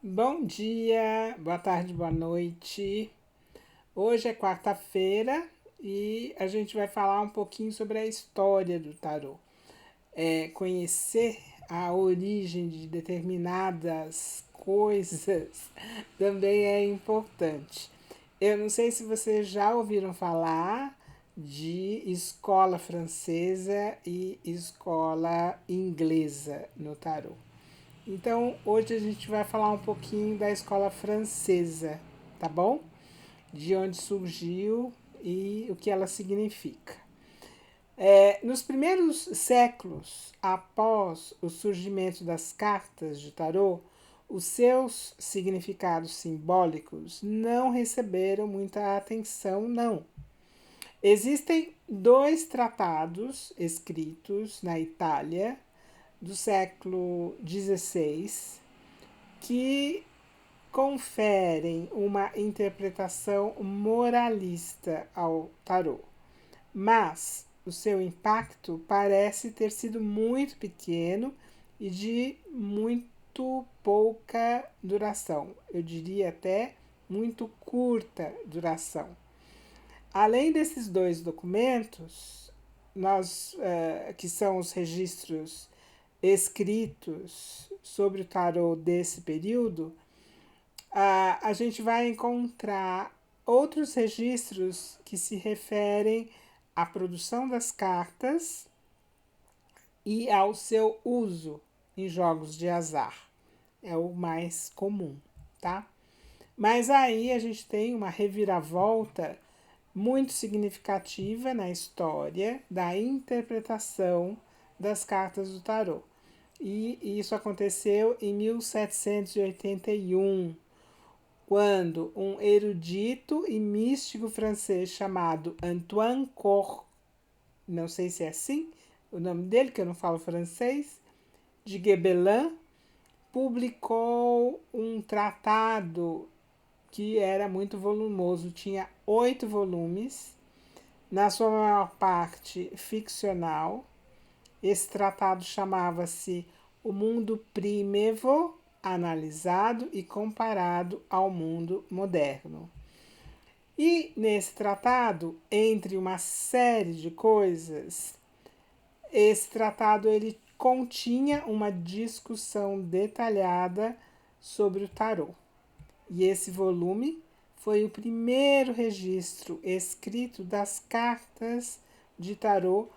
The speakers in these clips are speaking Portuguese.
Bom dia, boa tarde, boa noite. Hoje é quarta-feira e a gente vai falar um pouquinho sobre a história do tarô. Conhecer a origem de determinadas coisas também é importante. Eu não sei se vocês já ouviram falar de escola francesa e escola inglesa no tarô. Então, hoje a gente vai falar um pouquinho da escola francesa, tá bom? De onde surgiu e o que ela significa. Nos primeiros séculos após o surgimento das cartas de tarô, os seus significados simbólicos não receberam muita atenção, não. Existem dois tratados escritos na Itália do século XVI que conferem uma interpretação moralista ao tarô, mas o seu impacto parece ter sido muito pequeno e de muito pouca duração, eu diria até muito curta duração. Além desses dois documentos, que são os registros escritos sobre o tarô desse período, a gente vai encontrar outros registros que se referem à produção das cartas e ao seu uso em jogos de azar. É o mais comum, tá? Mas aí a gente tem uma reviravolta muito significativa na história da interpretação das cartas do tarô. E isso aconteceu em 1781, quando um erudito e místico francês chamado Antoine Cor, não sei se é assim o nome dele, que eu não falo francês, de Gebelin, publicou um tratado que era muito volumoso, tinha 8 volumes, na sua maior parte ficcional. Esse tratado chamava-se O Mundo Primevo, analisado e comparado ao mundo moderno. E nesse tratado, entre uma série de coisas, esse tratado ele continha uma discussão detalhada sobre o tarô. E esse volume foi o primeiro registro escrito das cartas de tarô,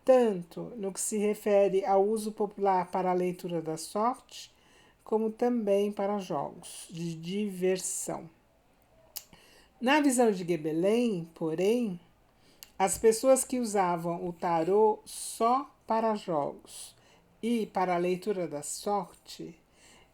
tanto no que se refere ao uso popular para a leitura da sorte, como também para jogos de diversão. Na visão de Gebelin, porém, as pessoas que usavam o tarô só para jogos e para a leitura da sorte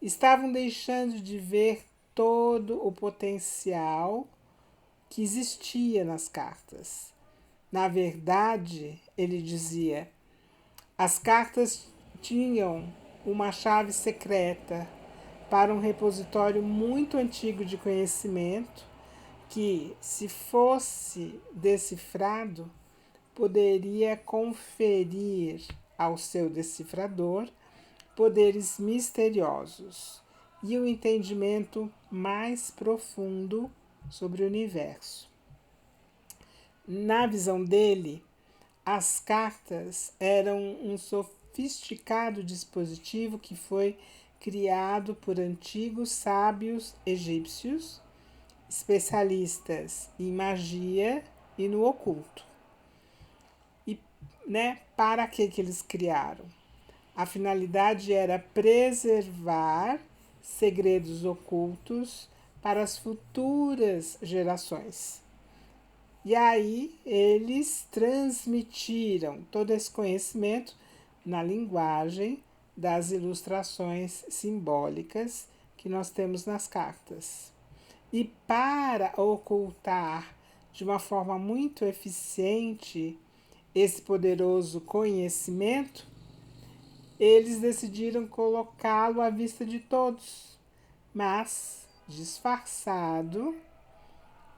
estavam deixando de ver todo o potencial que existia nas cartas. Na verdade, ele dizia, as cartas tinham uma chave secreta para um repositório muito antigo de conhecimento que, se fosse decifrado, poderia conferir ao seu decifrador poderes misteriosos e um entendimento mais profundo sobre o universo. Na visão dele, as cartas eram um sofisticado dispositivo que foi criado por antigos sábios egípcios, especialistas em magia e no oculto. E, para que eles criaram? A finalidade era preservar segredos ocultos para as futuras gerações. E aí eles transmitiram todo esse conhecimento na linguagem das ilustrações simbólicas que nós temos nas cartas. E para ocultar de uma forma muito eficiente esse poderoso conhecimento, eles decidiram colocá-lo à vista de todos, mas disfarçado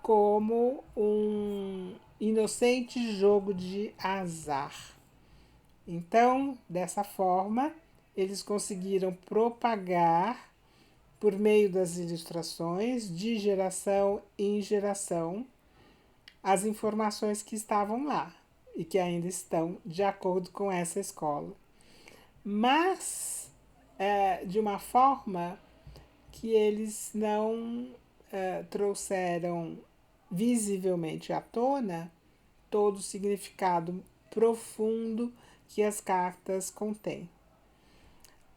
como um inocente jogo de azar. Então, dessa forma, eles conseguiram propagar por meio das ilustrações, de geração em geração, as informações que estavam lá e que ainda estão de acordo com essa escola. Mas de uma forma que eles não trouxeram visivelmente à tona todo o significado profundo que as cartas contêm.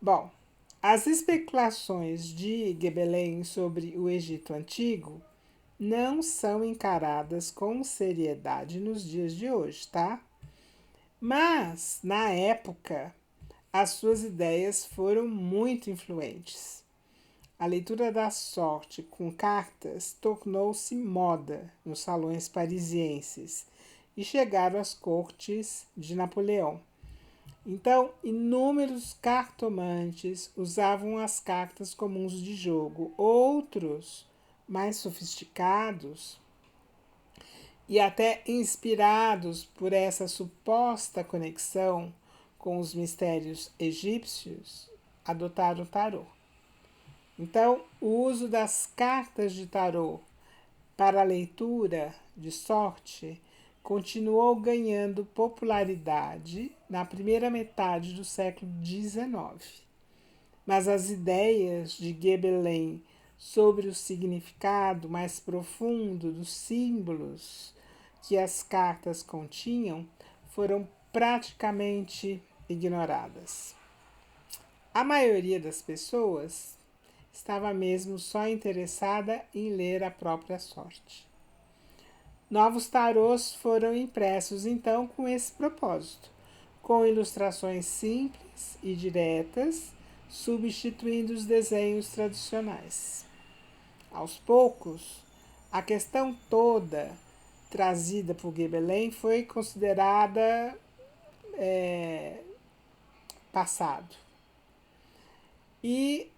Bom, as especulações de Gebelen sobre o Egito Antigo não são encaradas com seriedade nos dias de hoje, tá? Mas, na época, as suas ideias foram muito influentes. A leitura da sorte com cartas tornou-se moda nos salões parisienses e chegaram às cortes de Napoleão. Então, inúmeros cartomantes usavam as cartas comuns de jogo. Outros, mais sofisticados e até inspirados por essa suposta conexão com os mistérios egípcios, adotaram o tarô. Então, o uso das cartas de tarô para a leitura de sorte continuou ganhando popularidade na primeira metade do século XIX. Mas as ideias de Gebelen sobre o significado mais profundo dos símbolos que as cartas continham foram praticamente ignoradas. A maioria das pessoas estava mesmo só interessada em ler a própria sorte. Novos tarôs foram impressos então com esse propósito, com ilustrações simples e diretas, substituindo os desenhos tradicionais. Aos poucos, a questão toda trazida por Gebelen foi considerada passado. E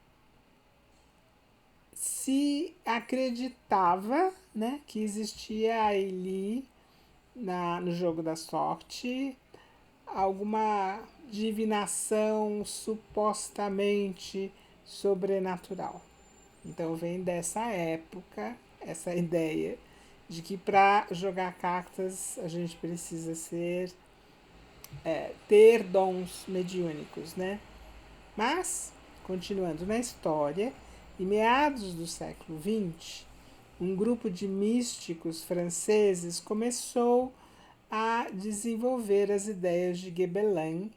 se acreditava, né, que existia ali no jogo da sorte alguma divinação supostamente sobrenatural. Então vem dessa época essa ideia de que para jogar cartas a gente precisa ter dons mediúnicos, né? Mas, continuando na história, em meados do século XX, um grupo de místicos franceses começou a desenvolver as ideias de Gebelen,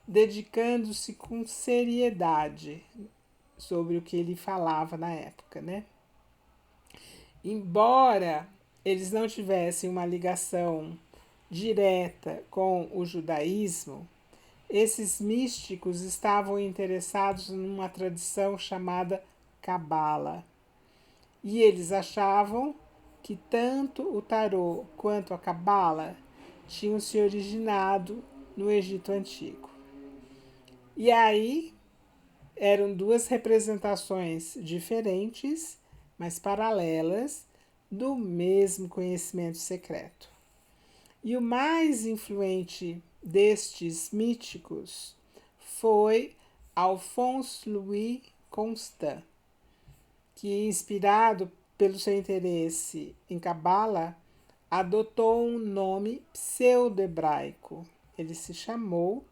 dedicando-se com seriedade sobre o que ele falava na época, né? Embora eles não tivessem uma ligação direta com o judaísmo, esses místicos estavam interessados numa tradição chamada Cabala. E eles achavam que tanto o tarô quanto a Cabala tinham se originado no Egito Antigo. E aí eram duas representações diferentes, mas paralelas, do mesmo conhecimento secreto. E o mais influente destes místicos foi Alphonse Louis Constant, que, inspirado pelo seu interesse em Cabala, adotou um nome pseudo-hebraico. Ele chamou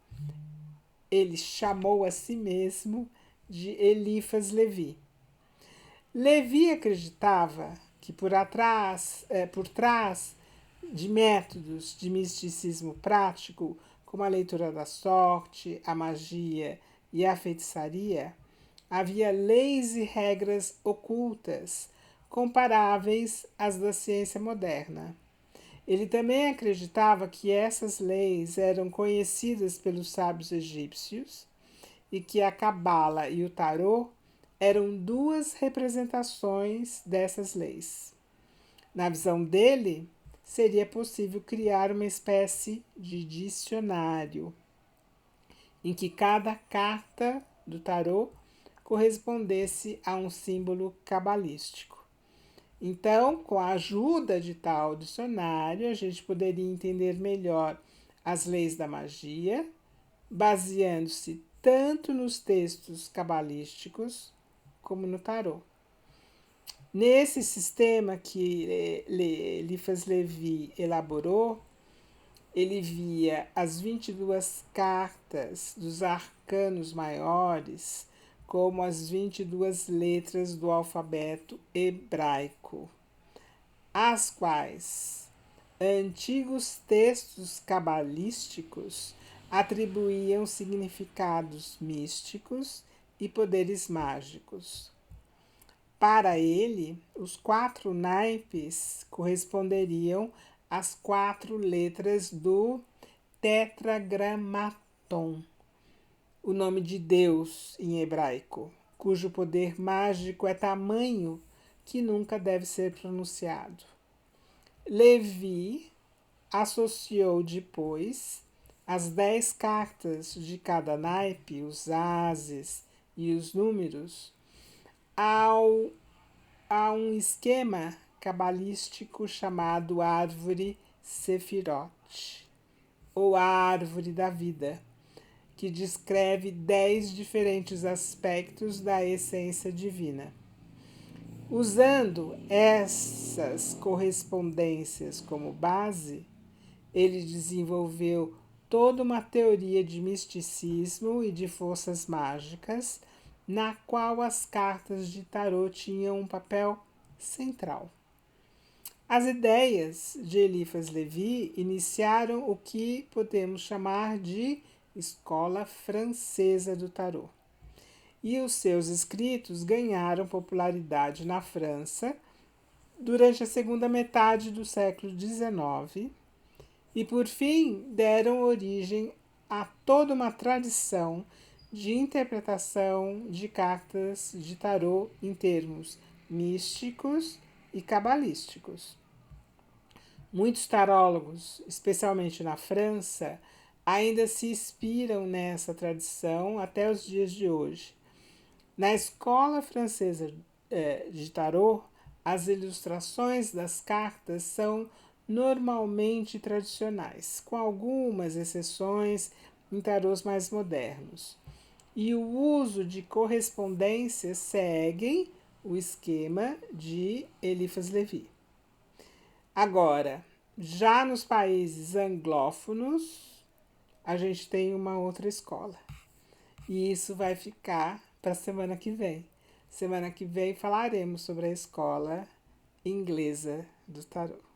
a si mesmo de Eliphas Levi. Levi acreditava que por trás de métodos de misticismo prático, como a leitura da sorte, a magia e a feitiçaria, havia leis e regras ocultas comparáveis às da ciência moderna. Ele também acreditava que essas leis eram conhecidas pelos sábios egípcios e que a Cabala e o Tarô eram duas representações dessas leis. Na visão dele, seria possível criar uma espécie de dicionário em que cada carta do tarô correspondesse a um símbolo cabalístico. Então, com a ajuda de tal dicionário, a gente poderia entender melhor as leis da magia, baseando-se tanto nos textos cabalísticos como no tarô. Nesse sistema que Eliphas Levi elaborou, ele via as 22 cartas dos arcanos maiores como as 22 letras do alfabeto hebraico, as quais antigos textos cabalísticos atribuíam significados místicos e poderes mágicos. Para ele, os 4 naipes corresponderiam às 4 letras do Tetragramaton, o nome de Deus em hebraico, cujo poder mágico é tamanho que nunca deve ser pronunciado. Levi associou depois as 10 cartas de cada naipe, os ases e os números, a um esquema cabalístico chamado árvore Sefirot, ou árvore da vida, que descreve 10 diferentes aspectos da essência divina. Usando essas correspondências como base, ele desenvolveu toda uma teoria de misticismo e de forças mágicas, na qual as cartas de tarô tinham um papel central. As ideias de Eliphas Levi iniciaram o que podemos chamar de Escola Francesa do Tarô. E os seus escritos ganharam popularidade na França durante a segunda metade do século XIX e, por fim, deram origem a toda uma tradição de interpretação de cartas de tarô em termos místicos e cabalísticos. Muitos tarólogos, especialmente na França, ainda se inspiram nessa tradição até os dias de hoje. Na escola francesa de tarô, as ilustrações das cartas são normalmente tradicionais, com algumas exceções em tarôs mais modernos. E o uso de correspondências seguem o esquema de Eliphas Levi. Agora, já nos países anglófonos, a gente tem uma outra escola. E isso vai ficar para a semana que vem. Semana que vem falaremos sobre a escola inglesa do tarô.